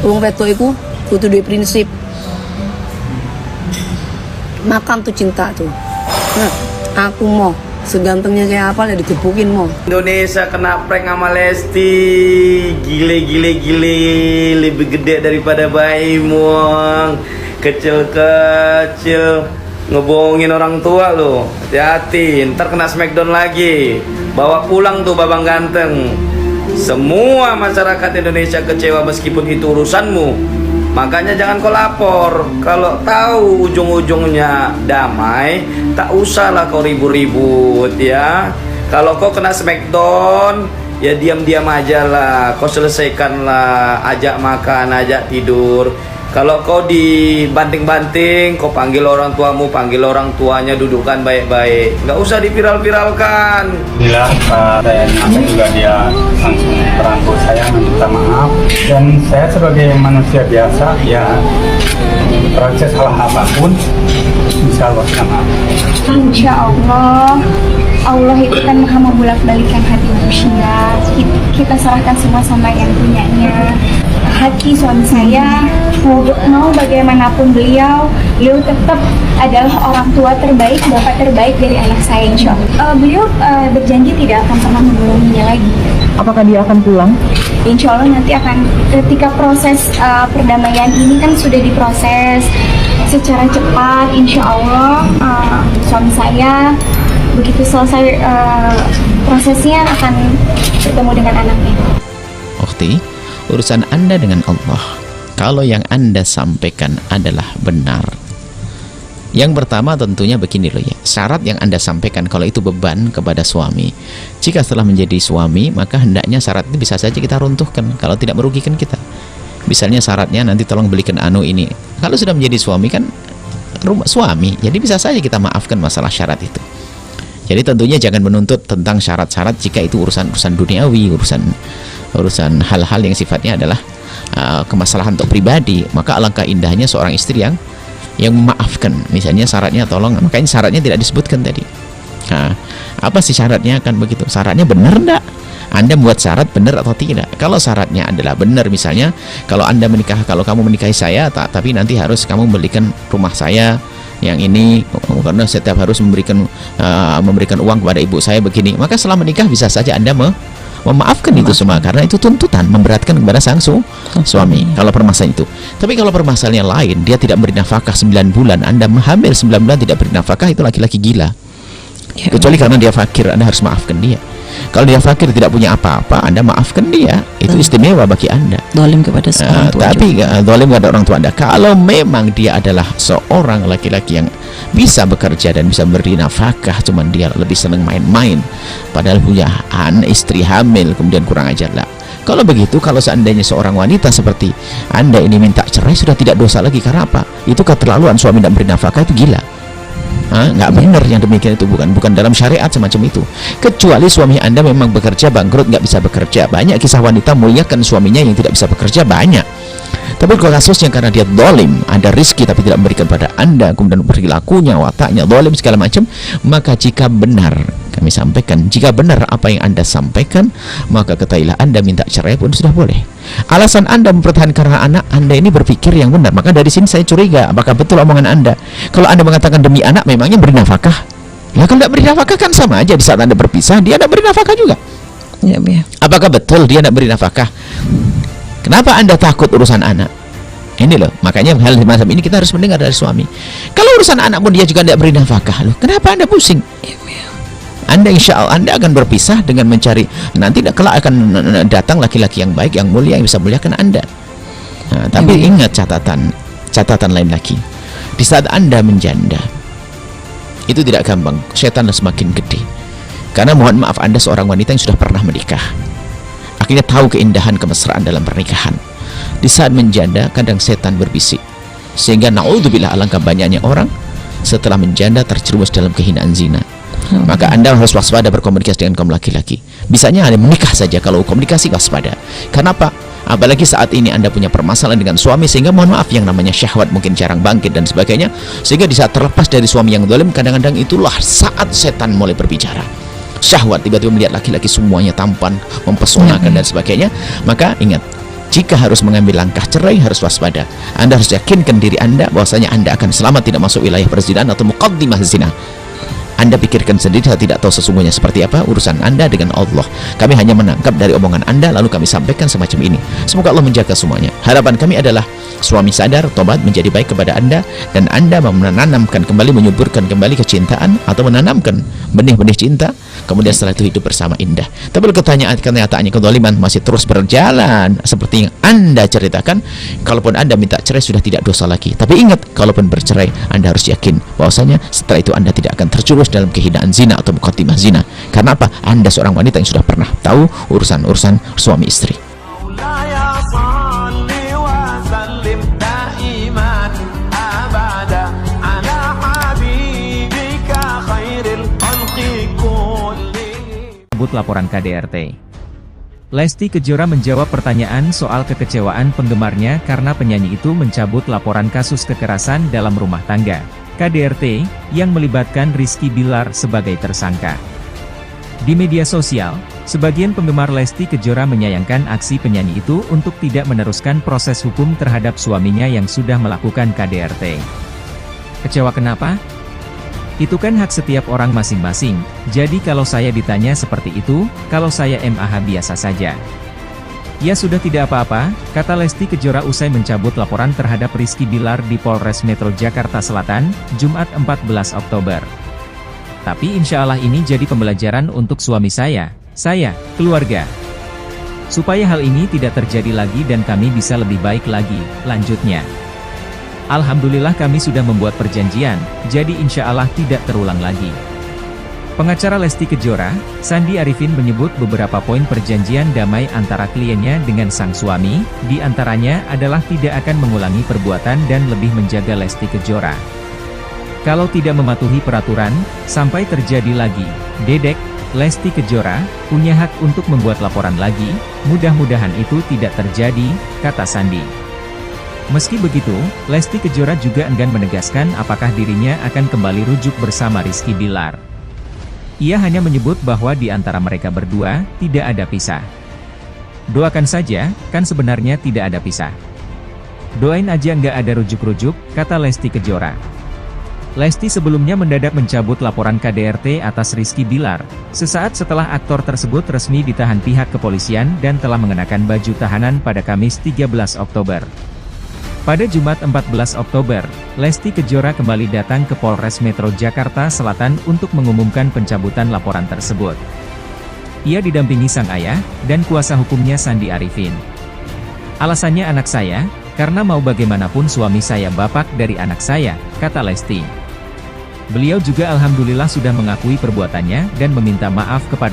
wong wedok iku kudu duwe prinsip. Makam tuh cinta tuh. Nah, aku mau segantengnya kayak apa ya digebukin mau. Indonesia kena prank sama Lesti. Gile. Lebih gede daripada bayi muang. Kecil ngebohongin orang tua lo. Hati-hati, ntar kena smackdown lagi. Bawa pulang tuh babang ganteng. Semua masyarakat Indonesia kecewa meskipun itu urusanmu. Makanya jangan kau lapor. Kalau tahu ujung-ujungnya damai, tak usahlah kau ribut-ribut ya. Kalau kau kena smackdown, ya diam-diam aja lah. Kau selesaikanlah, ajak makan, ajak tidur. Kalau kau dibanting-banting, kau panggil orang tuamu, panggil orang tuanya, dudukkan baik-baik. Nggak usah diviral-viralkan. Bila saya nyampe juga dia langsung merangkul saya minta maaf. Dan saya sebagai manusia biasa, ya proses salah apapun, insya Allah maaf. Insya Allah, Allah itu kan maha membolak-balikan hati manusia. Kita serahkan semua sama yang punyanya. Haki suami saya, mau bagaimanapun beliau tetap adalah orang tua terbaik, bapak terbaik dari anak saya, insya Allah. Beliau berjanji tidak akan pernah membohonginya lagi. Apakah dia akan pulang? Insya Allah nanti akan, ketika proses perdamaian ini kan sudah diproses secara cepat, insya Allah suami saya begitu selesai prosesnya akan bertemu dengan anaknya. Ukhti, urusan Anda dengan Allah. Kalau yang Anda sampaikan adalah benar, yang pertama tentunya begini loh ya, syarat yang Anda sampaikan kalau itu beban kepada suami, jika setelah menjadi suami maka hendaknya syarat itu bisa saja kita runtuhkan kalau tidak merugikan kita. Misalnya syaratnya nanti tolong belikan ini. Kalau sudah menjadi suami kan rumah suami, jadi bisa saja kita maafkan masalah syarat itu. Jadi tentunya jangan menuntut tentang syarat-syarat jika itu urusan duniawi, urusan hal-hal yang sifatnya adalah kemasalahan untuk pribadi. Maka alangkah indahnya seorang istri yang memaafkan. Misalnya syaratnya tolong, makanya syaratnya tidak disebutkan tadi. Nah, apa sih syaratnya kan begitu? Syaratnya benar enggak? Anda buat syarat benar atau tidak? Kalau syaratnya adalah benar, misalnya kalau kamu menikahi saya, tapi nanti harus kamu belikan rumah saya yang ini, karena setiap harus memberikan uang kepada ibu saya begini, maka setelah menikah bisa saja Anda memaafkan itu semua, karena itu tuntutan memberatkan kepada sang suami kalau permasalahan itu. Tapi kalau permasalahannya lain, dia tidak beri nafkah 9 bulan, Anda hamil 9 bulan tidak beri nafkah, itu laki-laki gila. Kecuali karena dia fakir, Anda harus maafkan dia. Kalau dia fakir tidak punya apa-apa, Anda maafkan dia, itu istimewa bagi Anda. Dolim kepada orang tua. Tapi dolim kepada orang tua Anda. Kalau memang dia adalah seorang laki-laki yang bisa bekerja dan bisa beri nafkah, cuman dia lebih senang main-main, padahal punya istri hamil, kemudian kurang ajar lah. Kalau begitu, kalau seandainya seorang wanita seperti Anda ini minta cerai, sudah tidak dosa lagi. Karena apa? Itu keterlaluan, suami tidak beri nafkah, itu gila. Nggak benar yang demikian, itu bukan dalam syariat semacam itu. Kecuali suami Anda memang bekerja bangkrut, nggak bisa bekerja. Banyak kisah wanita muliakan suaminya yang tidak bisa bekerja, banyak. Tapi kalau kasusnya karena dia dolim, ada rizki tapi tidak memberikan pada Anda, kemudian perilakunya, wataknya dolim segala macam, maka jika benar kami sampaikan, jika benar apa yang Anda sampaikan, maka ketahuilah Anda minta cerai pun sudah boleh. Alasan Anda mempertahankan anak Anda ini berpikir yang benar. Maka dari sini saya curiga, apakah betul omongan Anda? Kalau Anda mengatakan demi anak, memangnya beri nafkah? Ya kalau tidak beri nafkah kan sama aja, di saat Anda berpisah dia tidak beri nafkah juga. Ya. Apakah betul dia tidak beri nafkah? Kenapa Anda takut urusan anak? Ini loh, makanya hal semacam ini kita harus mendengar dari suami. Kalau urusan anak pun dia juga tidak beri nafkah, loh kenapa Anda pusing? Anda insya Allah Anda akan berpisah dengan mencari, nanti kelak akan datang laki-laki yang baik, yang mulia, yang bisa muliakan Anda. Tapi ingat catatan lain lagi. Di saat Anda menjanda, itu tidak gampang, setan semakin gede. Karena mohon maaf, Anda seorang wanita yang sudah pernah menikah, akhirnya tahu keindahan kemesraan dalam pernikahan. Di saat menjanda, kadang setan berbisik, sehingga naudzubillah alangkah banyaknya orang setelah menjanda terjerumus dalam kehinaan zina. Maka Anda harus waspada berkomunikasi dengan kaum laki-laki. Bisanya Anda menikah saja, kalau komunikasi waspada. Kenapa? Apalagi saat ini Anda punya permasalahan dengan suami, sehingga mohon maaf yang namanya syahwat mungkin jarang bangkit dan sebagainya, sehingga di saat terlepas dari suami yang zalim, kadang-kadang itulah saat setan mulai berbicara. Syahwat, tiba-tiba melihat laki-laki semuanya tampan, mempesonakan dan sebagainya. Maka ingat, Jika harus mengambil langkah cerai, harus waspada. Anda harus yakinkan diri Anda bahwasanya Anda akan selamat tidak masuk wilayah perzinahan atau muqaddimah zina. Anda pikirkan sendiri, saya tidak tahu sesungguhnya seperti apa urusan Anda dengan Allah. Kami hanya menangkap dari omongan Anda lalu kami sampaikan semacam ini. Semoga Allah menjaga semuanya. Harapan kami adalah suami sadar, tobat, menjadi baik kepada Anda, dan Anda menanamkan kembali, menyuburkan kembali kecintaan atau menanamkan benih-benih cinta, kemudian setelah itu hidup bersama indah. Tapi kenyataannya kezaliman masih terus berjalan seperti yang Anda ceritakan. Kalaupun Anda minta cerai sudah tidak dosa lagi. Tapi ingat, kalaupun bercerai Anda harus yakin bahwasanya setelah itu Anda tidak akan terjerumus dalam kehinaan zina atau muqaddimah zina. Karena apa? Anda seorang wanita yang sudah pernah tahu urusan-urusan suami istri. Laporan KDRT. Lesti Kejora menjawab pertanyaan soal kekecewaan penggemarnya karena penyanyi itu mencabut laporan kasus kekerasan dalam rumah tangga KDRT yang melibatkan Rizky Bilar sebagai tersangka. Di media sosial, sebagian penggemar Lesti Kejora menyayangkan aksi penyanyi itu untuk tidak meneruskan proses hukum terhadap suaminya yang sudah melakukan KDRT. Kecewa kenapa? Itu kan hak setiap orang masing-masing, jadi kalau saya ditanya seperti itu, kalau saya MAH biasa saja. Ya sudah tidak apa-apa, kata Lesti Kejora usai mencabut laporan terhadap Rizky Bilar di Polres Metro Jakarta Selatan, Jumat 14 Oktober. Tapi insya Allah ini jadi pembelajaran untuk suami saya, keluarga. Supaya hal ini tidak terjadi lagi dan kami bisa lebih baik lagi, lanjutnya. Alhamdulillah kami sudah membuat perjanjian, jadi insya Allah tidak terulang lagi. Pengacara Lesti Kejora, Sandi Arifin menyebut beberapa poin perjanjian damai antara kliennya dengan sang suami, di antaranya adalah tidak akan mengulangi perbuatan dan lebih menjaga Lesti Kejora. Kalau tidak mematuhi peraturan, sampai terjadi lagi, dedek, Lesti Kejora punya hak untuk membuat laporan lagi, mudah-mudahan itu tidak terjadi, kata Sandi. Meski begitu, Lesti Kejora juga enggan menegaskan apakah dirinya akan kembali rujuk bersama Rizky Bilar. Ia hanya menyebut bahwa di antara mereka berdua, tidak ada pisah. Doakan saja, kan sebenarnya tidak ada pisah. Doain aja nggak ada rujuk-rujuk, kata Lesti Kejora. Lesti sebelumnya mendadak mencabut laporan KDRT atas Rizky Bilar, sesaat setelah aktor tersebut resmi ditahan pihak kepolisian dan telah mengenakan baju tahanan pada Kamis 13 Oktober. Pada Jumat 14 Oktober, Lesti Kejora kembali datang ke Polres Metro Jakarta Selatan untuk mengumumkan pencabutan laporan tersebut. Ia didampingi sang ayah, dan kuasa hukumnya Sandi Arifin. Alasannya anak saya, karena mau bagaimanapun suami saya bapak dari anak saya, kata Lesti. Beliau juga alhamdulillah sudah mengakui perbuatannya dan meminta maaf kepada